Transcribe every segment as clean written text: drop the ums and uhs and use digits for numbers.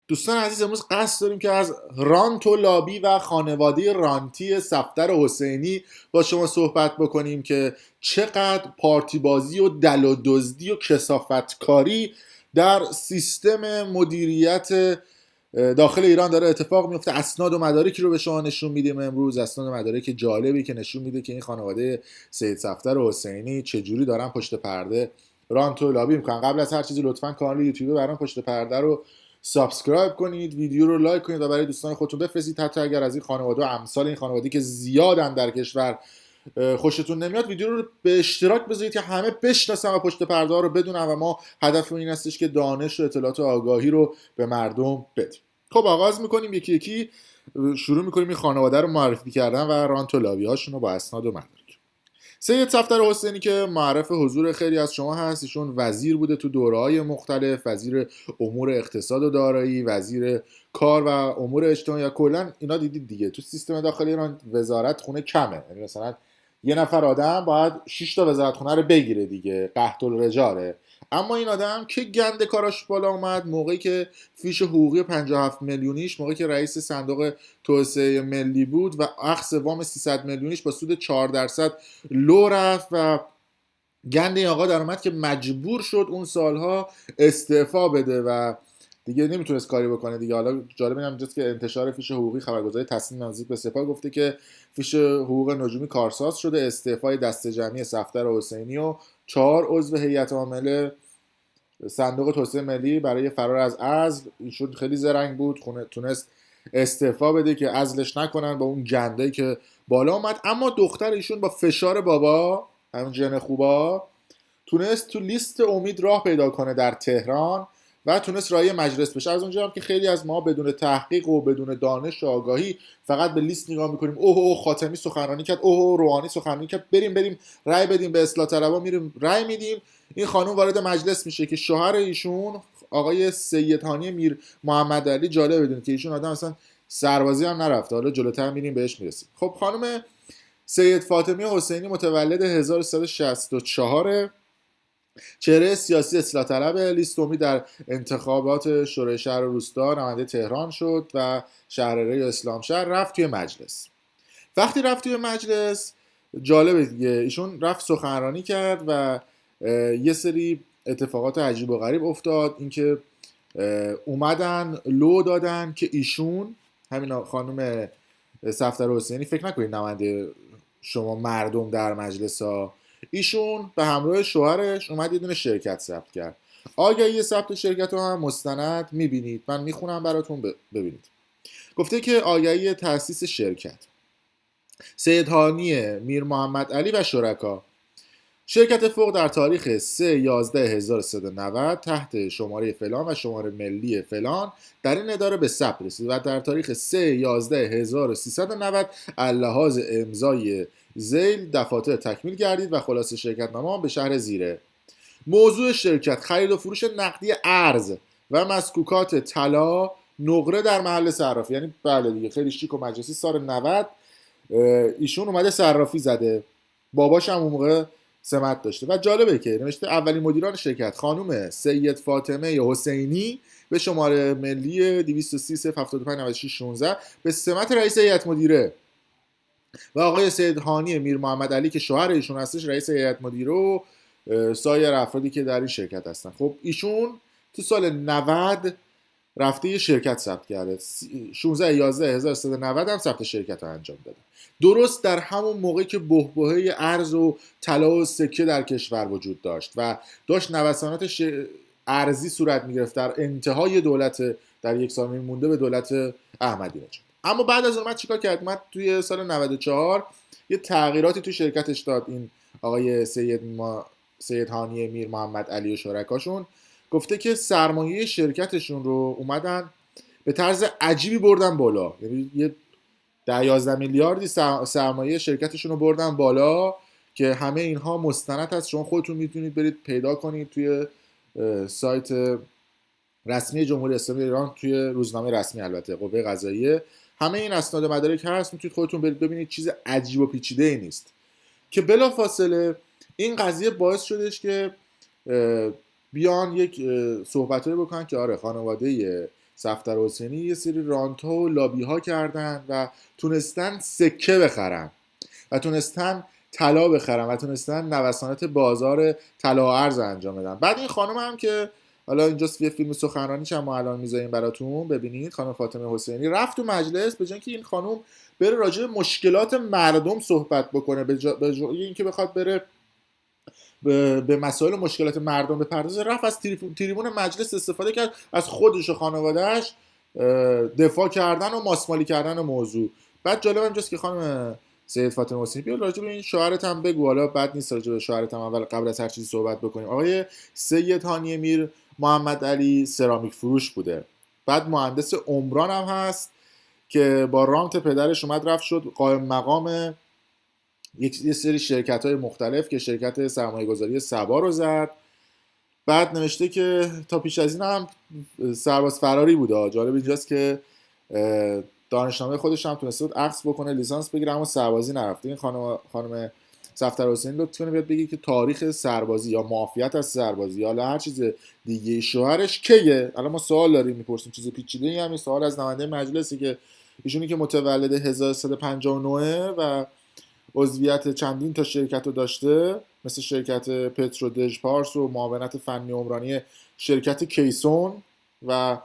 دوستان عزیز، امروز قصد داریم که از رانتو لابی و خانواده رانتی صفدر حسینی با شما صحبت بکنیم که چقدر پارتی بازی و دل و دزدی و کثافتکاری در سیستم مدیریت داخل ایران داره اتفاق میفته. اسناد و مدارکی رو به شما نشون میدیم امروز، اسناد و مدارک جالبی که نشون میده که این خانواده سید صفدر حسینی چجوری دارن پشت پرده رانتو لابی میکنن. قبل از هر چیزی لطفاً کانال یوتیوب برام پشت پرده رو سابسکرایب کنید، ویدیو رو لایک کنید و برای دوستان خودتون بفرستید. حتی اگر از این خانواده و امثال این خانواده که زیادن در کشور خوشتون نمیاد، ویدیو رو به اشتراک بذارید که همه بشناسن و پشت پرده ها رو بدونن و ما هدف این هستش که دانش و اطلاعات و آگاهی رو به مردم بدیم. خب آغاز میکنیم، یکی یکی شروع میکنیم این خانواده رو معرفی کردن و رانت و لابی هاشون رو با اسناد و مدارک. سید صفدر حسینی که معرف حضور خیلی از شما هست، ایشون وزیر بوده تو دوره‌های مختلف، وزیر امور اقتصاد و دارایی، وزیر کار و امور اجتماعی، یا کلا اینا دیدید دیگه تو سیستم داخلی ایران وزارت خونه کمه، یعنی مثلا یه نفر آدم باید 6 تا وزارت خونه رو بگیره دیگه، قحط الرجاله. اما این آدم که گنده کاراش بالا اومد موقعی که فیش حقوقی 57 میلیونیش، موقعی که رئیس صندوق توسعه ملی بود و اخذ وام 300 میلیونیش با سود 4% لو رفت و گند این آقا در اومد که مجبور شد اون سالها استعفا بده و دیگه نمیتونست کاری بکنه دیگه. حالا جالب اینجاست که انتشار فیش حقوقی خبرگزاری تصمیم نزدیک به سپاه گفته که فیش حقوق نجومی کارساز شده، استعفای دسته جمعی صفدر حسینی و 4 عضو هیئت عامله صندوق توسعه ملی برای فرار از عزل. ایشون خیلی زرنگ بود، تونست استعفا بده که عزلش نکنن با اون گنده‌ای که بالا اومد. اما دختر ایشون با فشار بابا، همون جن خوبا، تونست تو لیست امید راه پیدا کنه در تهران و تونست رای مجلس بشه. از اونجا هم که خیلی از ما بدون تحقیق و بدون دانش و آگاهی فقط به لیست نگاه میکنیم، اوه خاتمی سخنرانی کرد، اوه روحانی سخنرانی کرد، بریم رای بدیم به اصلاح طلبا، میریم رای میدیم. این خانم وارد مجلس میشه که شوهر ایشون آقای سید هانی میر محمد علی، جالب بدونید که ایشون آدم اصلا سربازی هم نرفته، حالا جلوتر میریم بهش میرسیم. خب خانم سید فاطمی حسینی متولد 1364، چهره سیاسی اصلاح طلب، لیست امید در انتخابات شورای شهر و روستا نماینده تهران شد و شهرهای اسلام شهر. رفت توی مجلس. وقتی رفت توی مجلس، جالبه دیگه، ایشون رفت سخنرانی کرد و یه سری اتفاقات عجیب و غریب افتاد. اینکه اومدن لو دادن که ایشون، همین خانم صفدر حسینی، فکر نکنید نماینده شما مردم در مجلس ها، ایشون به همراه شوهرش اومد یه دونه شرکت ثبت کرد. آگهی ثبت شرکت رو هم مستند میبینید، من میخونم براتون ببینید. گفته که آگهی تأسیس شرکت سید هانی میر محمد علی و شرکا، شرکت فوق در تاریخ 3/11/1390 تحت شماره فلان و شماره ملی فلان در این اداره به ثبت رسید و در تاریخ 3/11/1390 اللحاظ امضای ذیل دفاتر تکمیل گردید و خلاص شرکت نامه به شهر زیره. موضوع شرکت خرید و فروش نقدی ارز و مسکوکات طلا نقره در محل صرافی. یعنی بله دیگه، خیلی شیک و مجلسی. سال 90 ایشون اومده صرافی زده، باباش هم اون موقع سمت داشته. و جالبه که نوشته اولین مدیران شرکت خانم سید فاطمه حسینی به شماره ملی 230/75/9616 به سمت رئیس هیئت مدیره و آقای سید هانی میر محمد علی که شوهر ایشون هستش رئیس هیئت مدیره و سایر افرادی که در این شرکت هستن. خب ایشون تو سال 90 رفته یه شرکت ثبت کرده، 16/11/1390 هم ثبت شرکت رو انجام داده، درست در همون موقعی که بحبوحه ارز و طلا و سکه در کشور وجود داشت و داشت نوسانات ارزی صورت میگرفت در انتهای دولت، در یک سال مونده به دولت احمدی نژاد. اما بعد از اون اومد چیکار کرد؟ اومد توی سال 94 یه تغییراتی تو شرکتش داد. این آقای سید هانی میر محمد علی و شرکاشون، گفته که سرمایه شرکتشون رو اومدن به طرز عجیبی بردن بالا، یعنی یه 10-11 میلیاردی سرمایه شرکتشون رو بردن بالا که همه اینها مستند هست، شما خودتون میتونید برید پیدا کنید توی سایت رسمی جمهوری اسلامی ایران، توی روزنامه رسمی البته قوه قضاییه، همه این اسناد مدارک هست، میتونید خودتون برید ببینید. چیز عجیب و پیچیده ای نیست که بلافاصله این قضیه باعث شدش که بیان یک صحبتایی بکنن که آره خانواده صفدر حسینی یه سری رانت ها و لابی ها کردن و تونستن سکه بخرن و تونستن طلا بخرن و تونستن نوسانات بازار طلا و ارز انجام بدن. بعد این خانم هم که حالا اینجاست یه فیلم سخنرانی چند ما الان میذاریم براتون ببینید، خانم فاطمه حسینی رفت تو مجلس به جای اینکه این خانم بره راجع به مشکلات مردم صحبت بکنه، به جای اینکه بخواد بره به مسائل مشکلات مردم بپردازه، رفت از تریبون مجلس استفاده کرد از خودش و خانواده‌اش دفاع کردن و ماسمالی کردن موضوع. بعد جالب اینجاست که خانم سید فاطمه حسینی بیا راجع به این شوهرت هم بگو، حالا بد نیست راجع به شوهرت هم اول قبل از هر چیزی صحبت بکنیم. آقای سید هانی میر محمد علی سرامیک فروش بوده، بعد مهندس عمران هم هست که با رانت پدرش اومد رفت شد قائم مقام یه سری شرکت‌های مختلف که شرکت سرمایه‌گذاری سبا رو زد. بعد نوشته که تا پیش از این هم سرباز فراری بوده. جالب اینجاست که دانشنامه خودش هم تونسته بود عکس بکنه، لیسانس بگیره، اما سربازی نرفته. این خانم صفدر حسینی لطف کنه بیاد بگه که تاریخ سربازی یا معافیت از سربازی یا هر چیز دیگه شوهرش کیه. الان ما سوال داریم میپرسیم، چیز پیچیده‌ای هم نیست. سوال از نماینده مجلسی که ایشونی که متولد 1359 و عضویت چندین تا شرکت رو داشته، مثل شرکت پترو دژپارس و معاونت فنی عمرانی شرکت کیسون و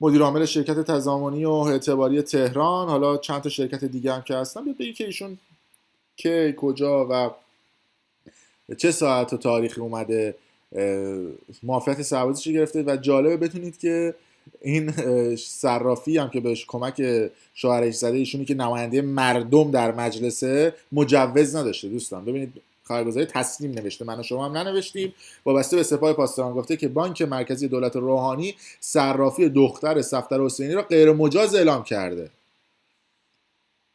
مدیر عامل شرکت تضامنی و اعتباری تهران، حالا چند تا شرکت دیگه هم که هستن. بیاد بگی که ایشون که کجا و چه ساعت و تاریخی اومده معافیت سربازیش گرفته. و جالبه بتونید که این صرافی هم که بهش کمک شوهرش زده، ایشونی که نماینده مردم در مجلسه، مجوز نداشته. دوستان ببینید خبرگزاری تسنیم نوشته، من و شما هم ننوشتیم، وابسته به سپاه پاسداران گفته که بانک مرکزی دولت روحانی صرافی دختر صفدر حسینی را غیر مجاز اعلام کرده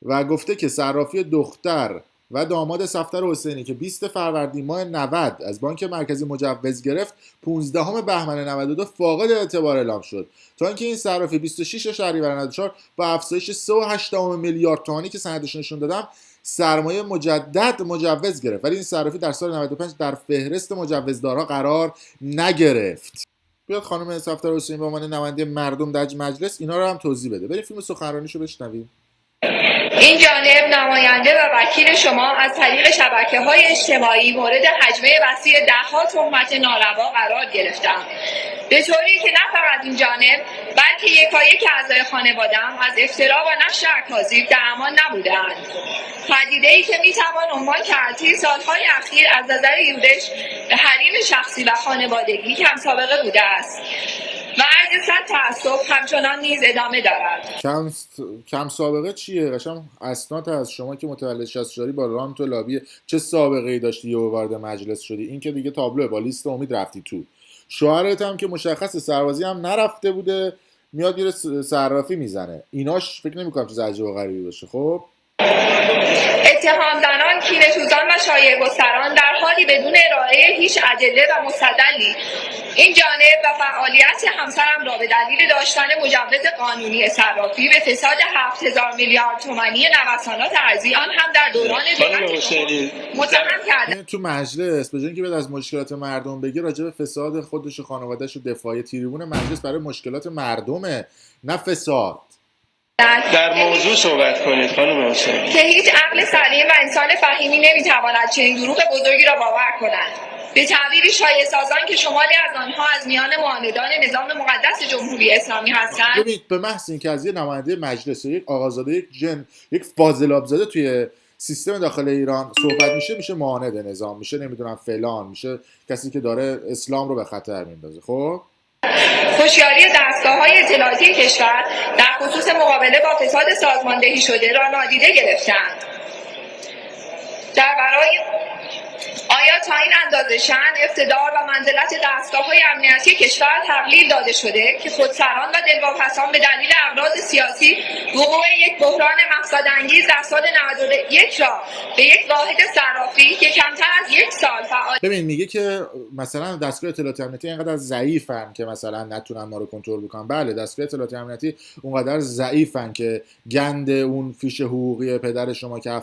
و گفته که صرافی دختر و داماد صفدر حسینی که 20 فروردین ماه 90 از بانک مرکزی مجوز گرفت، 15 بهمن 92 فاقد اعتبار اعلام شد، تا اینکه این صرافی 26 شهریور 94 با افزایش 3.8 میلیارد تومانی که سندش نشون دادم سرمایه مجدد مجوز گرفت، ولی این صرافی در سال 95 در فهرست مجوزدارها قرار نگرفت. بیاد خانم صفدر حسینی به عنوان نماینده مردم در مجلس اینا رو هم توضیح بده. بریم فیلم سخنرانیشو بشنویم. این جانب نماینده و وکیل شما از طریق شبکه‌های اجتماعی مورد هجمه وسیع ده‌ها تهمت ناروا قرار گرفتم، به طوری که نه فقط این جانب بلکه یکایک اعضای خانواده‌ام از افترا و نشر اکاذیب در امان نبوده‌اند. پدیده‌ای که میتوان عنوان کرد طی سالهای اخیر از نظر یورش به حریم شخصی و خانوادگی کم سابقه بوده است و عرض صد تأسف همچنان نیز ادامه دارد. کم سابقه چیه؟ قشنگ اسناد از شما که متولد 64 با رانت و لابی چه سابقه‌ای داشتی و وارد مجلس شدی؟ این که دیگه تابلوه، با لیست امید رفتی تو. شوهرت هم که مشخص سربازی هم نرفته بوده، میاد میره صرافی میزنه. ایناش فکر نمی‌کنم چیز عجیب و غریبی باشه. خب اتهامزنان، کینه‌توزان و شایع‌گستران در حالی بدون ارائه هیچ ادله و مستدلی این جانب و فعالیت همسرم را به دلیل داشتن مجوز قانونی صرافی به فساد 7000 میلیارد تومانی نوسانات ارزی آن هم در دوران دولت متهم کرده. تو مجلس به جای اینکه بیاد از مشکلات مردم بگه، راجع به فساد خودش و خانواده‌اش و دفاعی تریبون مجلس برای مشکلات مردمه، نه فساد. در موضوع صحبت کنید خانم حسینی. که هیچ عقل سلیم و انسان فهیمی نمیتواند چنین دروغ بزرگی را باور کند. به تعبیری شایعه سازان که شمالی از آنها از میان معاندان نظام مقدس جمهوری اسلامی هستند. ببینید به محض اینکه از یه نماینده مجلس، یک آقازاده، یک جن، یک فاضل آبزاده توی سیستم داخل ایران صحبت میشه معاند نظام، میشه نمیدونم فلان، میشه کسی که داره اسلام رو به خطر میندازه. خب هوشیاری دستگاه‌های اطلاعاتی کشور در خصوص مقابله با فساد سازماندهی شده را نادیده گرفتند. در برای آیا تا این اندازه شأن، اقتدار و منزلت دستگاه‌های امنیتی کشور تقلیل داده شده که خودسران و دلواپسان به دلیل اغراض سیاسی وقوع یک بحران مقصدانگیز در سال 91 را به یک واحد صرافی که کمتر از یک سال فعال. ببین میگه که مثلا دستگاه اطلاعاتی امنیتی اینقدر ضعیفن که مثلا نتونن ما رو کنترل بکنن. بله دستگاه اطلاعاتی امنیتی اونقدر ضعیفن که گند اون فیش حقوقی پدر شما که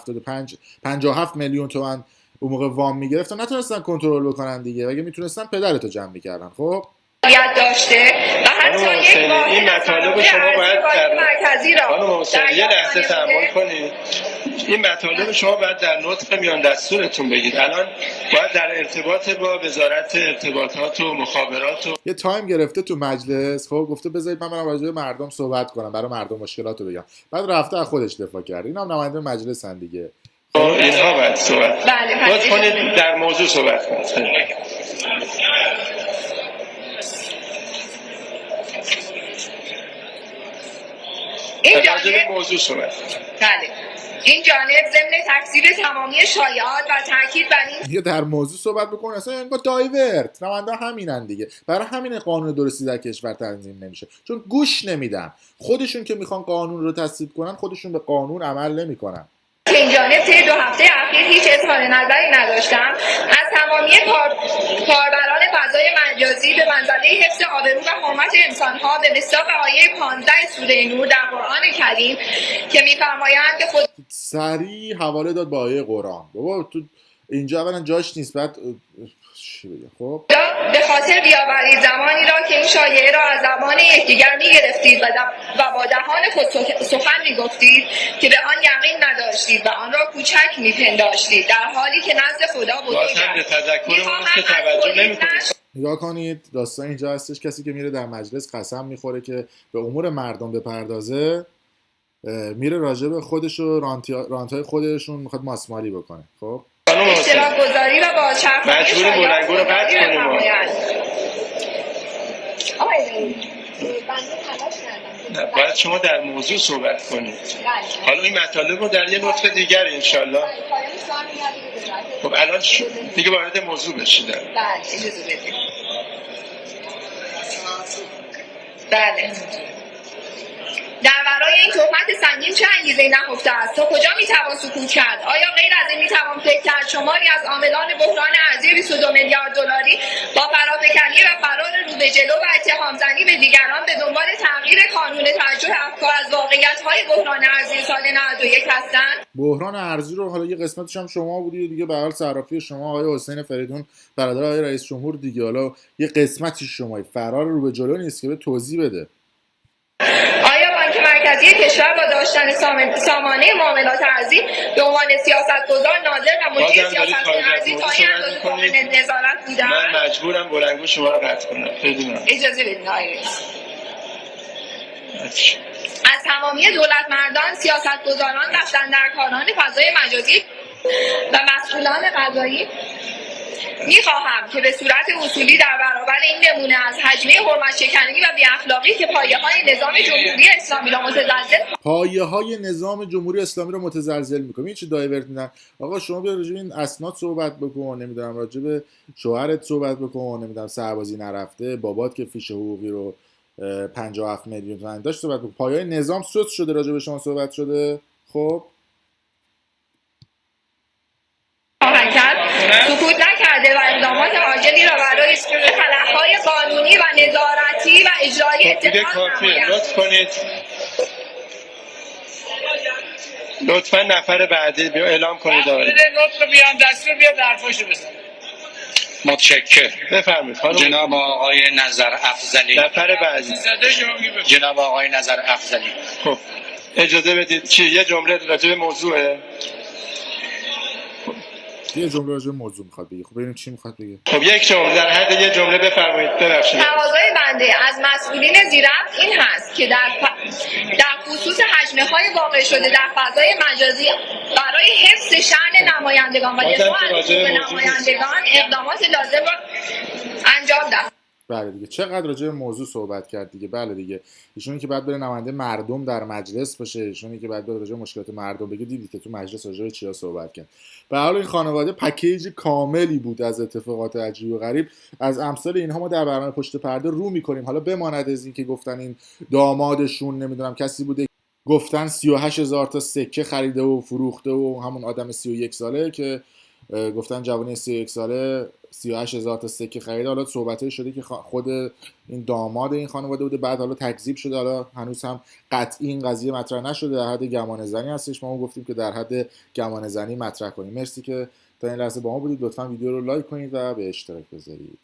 57 میلیون تومان اون موقع وام میگرفتن نتونستن کنترل بکنن دیگه. اگه میتونستن پدرتو جمع میکردن. خب داشته و حتی یک این مطالب شما باید مرکزی را خانم حسینی یه لحظه تحمل کنید. این مطالب شما باید در نطق میان دستورتون بگید. الان باید در ارتباط با وزارت ارتباطات و مخابرات و یه تایم گرفته تو مجلس، خب گفته بذارید من برم راجع به مردم صحبت کنم، برای مردم مشکلاتو بگم، بعد رفته از خودش دفاع کرد. اینا هم نماینده مجلس هستن دیگه. اینها باید صحبت بله کنید، در موضوع صحبت کنید. این جانب ضمن تکذیب تمامی شایعات و تاکید بر این دیگه در موضوع صحبت بکنه، اصلا انگار دایورت. نماینده همینن دیگه. برای همین قانون درستی در کشور تنظیم نمیشه، چون گوش نمیدن. خودشون که میخوان قانون رو تصویب کنن، خودشون به قانون عمل نمیکنن. که این جانب طی 2 هفته اخیر هیچ اظهار نظری نداشتم. از تمامی کاربران فضای مجازی به منزله حفظ آبرو و حرمت انسان‌ها به مصداق آیه 15 سوره نور در قرآن کریم که می‌فرمایند خود سریع حواله داد با آیه قرآن. بابا تو اینجا اولا جاش نیست، بعد چی بگم؟ خب به خاطر بیاورید زمانی را که این شایعه را از زبان یکدیگر می‌گرفتید و با دهان خود سخن می‌گفتید که به آن یقین نداشتید و آن را کوچک می‌پنداشتید، در حالی که نزد خدا بزرگ است. نگاه کنید داستان اینجا هستش، کسی که میره در مجلس قسم میخوره که به امور مردم بپردازه، میره راجع به خودش و رانتای خودشون میخواد ماسمالی بکنه. خب اشتراک گذاری و بازچرخانی مجبور بلنگو رو قطع کنیم. باید شما در موضوع صحبت کنید. حالا این مطالب رو در یه نطق دیگر انشالله. خب الان دیگه وارد موضوع بشید. بله اجازه بدید. بله. در برای این تهمت سنگین چه انگیزه‌ای نهفته است؟ تا کجا میتوان سکوت کرد؟ آیا غیر از این میتوان فکر کرد شماری از عاملان بحران ارزی 22 میلیارد دلاری با فرافکنی و فرار رو به جلو و اتهام‌زنی به دیگران به دنبال تغییر قانون توجه افکار از واقعیت‌های بحران ارزی سال 91 هستند؟ بحران ارزی رو حالا یه قسمتش هم شما بودید دیگه، به هر حال صرافی شما آقای حسین فریدون برادر آقای رئیس جمهور دیگه، حالا یه قسمتی شما فرار رو به جلو نیست که به توضیح بده. مرکزی کشور با داشتن سامانه معاملات ارزی به عنوان سیاستگزار، ناظر و مدیر سیاست ارزی تا این اندازه قابل نظارت بودن؟ من مجبورم بلنگو شما رو قطع کنم. اجازه بدید آقای رئیس. از تمامی دولتمردان، سیاستگزاران، دستاندرکاران فضای مجازی و مسئولان قضایی می‌خواهم که به صورت اصولی در برابر این نمونه از حجمه حرمت‌شکنی و بی‌اخلاقی که پایه‌های نظام جمهوری اسلامی را متزلزل می‌کنه. چه دایورت میدن؟ آقا شما بیا راجع به این اسناد صحبت بکن، نمیدونم راجع به شوهرت صحبت بکن، نمیدونم سربازی نرفته، بابات که فیش حقوقی رو 57 میلیون تومان داشت صحبت بکن. پایه‌های نظام سوس شده، راجع به شما صحبت شده. خب سکوت نکرده و اقدامات عاجلی را برای خلأهای قانونی و نظارتی و اجرایی اتخاذ نماید. لطفاً نفر بعدی اعلام کنید. نطق بیان دستور بیا درفاشو بزن. متشکر. بفرمایید جناب آقای نظر افضلی. نفر بعدی جناب آقای نظر افضلی. خب اجازه بدید یه جمله راجع به موضوعه. یه جمله راجع به موضوع میخواد بگه. خب ببینیم چی میخواد بگه. خب یک جمله در حد یه جمله بفرمایید. ببخشید. تقاضای بنده از مسئولین زیرفت این هست که در خصوص حجمه‌های واقع شده در فضای مجازی برای حفظ شأن نمایندگان و دفاع از حقوق نمایندگان اقدامات لازم را انجام دهند. بله دیگه چقدر راجع به موضوع صحبت کرد دیگه. بله دیگه ایشونی که بعد بره نماینده مردم در مجلس باشه، ایشونی که بعد بره راجع به مشکلات مردم بگه. دیدید که تو مجلس راجع به چیا صحبت کرد. به هر حال این خانواده پکیج کاملی بود از اتفاقات عجیب و غریب. از امثال اینها ما در برنامه پشت پرده رو می‌کنیم. حالا بماند از این که گفتن این دامادشون نمیدونم کسی بوده، گفتن 38000 تا سکه خریده و فروخته و همون آدم 31 ساله که گفتن جوانی 31 ساله 38000 تا سکه خریده. حالا صحبتایی شده که خود این داماد این خانواده بوده، بعد حالا تکذیب شده. حالا هنوز هم قطعی این قضیه مطرح نشده، در حد گمان زنی هستش. ما گفتیم که در حد گمان زنی مطرح کنیم. مرسی که تا این لحظه با ما بودید. لطفاً ویدیو رو لایک کنید و به اشتراک بذارید.